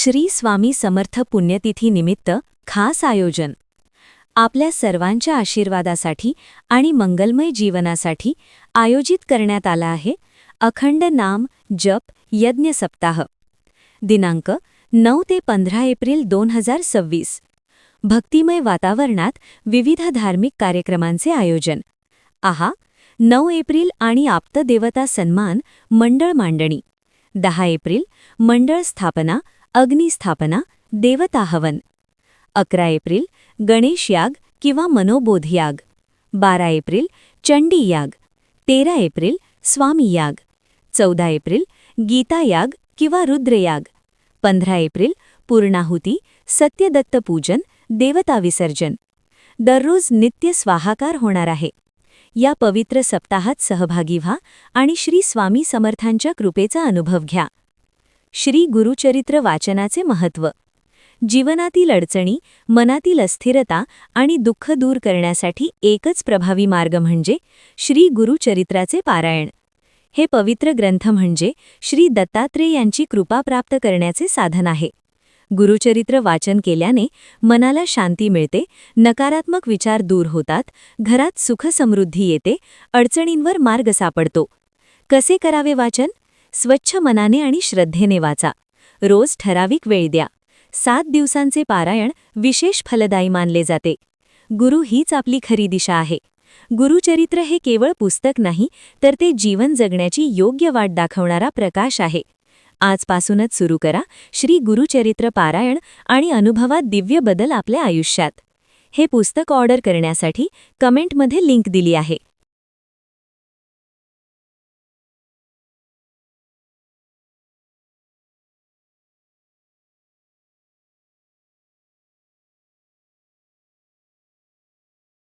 श्री स्वामी समर्थ पुण्यतिथी निमित्त खास आयोजन. आपल्या सर्वांच्या आशीर्वादासाठी आणि मंगलमय जीवनासाठी आयोजित करण्यात आला आहे अखंड नाम जप यज्ञ सप्ताह. दिनांक 9 ते 15 एप्रिल 2026. भक्तिमय वातावरणात विविध धार्मिक कार्यक्रमांचे आयोजन. 9 एप्रिल आणि आप्तदेवता सन्मान मंडळ मांडणी. 10 एप्रिल मंडळ स्थापना, अग्निस्थापना, देवता हवन. 11 एप्रिल गणेश याग किंवा मनोबोध याग. 12 एप्रिल चंडी याग. 13 एप्रिल स्वामी याग. 14 एप्रिल गीता याग किंवा रुद्रयाग. 15 एप्रिल पूर्णाहुती, सत्यदत्त पूजन, देवता विसर्जन. दररोज नित्य स्वाहाकार होणार आहे. या पवित्र सप्ताहात सहभागी व्हा आणि श्री स्वामी समर्थांच्या कृपेचा अनुभव घ्या. श्री गुरुचरित्र वाचनाचे महत्त्व. जीवनातील अडचणी, मनातील अस्थिरता आणि दुःख दूर करण्यासाठी एकच प्रभावी मार्ग म्हणजे श्री गुरुचरित्राचे पारायण. हे पवित्र ग्रंथ म्हणजे श्री दत्तात्रेय यांची कृपा प्राप्त करण्याचे साधन आहे. गुरुचरित्र वाचन केल्याने मनाला शांती मिळते, नकारात्मक विचार दूर होतात, घरात सुख समृद्धी येते, अडचणींवर मार्ग सापडतो. कसे करावे वाचन? स्वच्छ मनाने आणि श्रद्धेने वाचा. रोज ठराविक वेळ द्या. 7 दिवसांचे पारायण विशेष फलदायी मानले जाते. गुरु हीच आपली खरी दिशा आहे. गुरुचरित्र हे केवळ पुस्तक नाही, तर ते जीवन जगण्याची योग्य वाट दाखवणारा प्रकाश आहे. आजपासूनच सुरू करा श्री गुरुचरित्र पारायण आणि अनुभवात दिव्य बदल आपल्या आयुष्यात. हे पुस्तक ऑर्डर करण्यासाठी कमेंटमध्ये लिंक दिली आहे.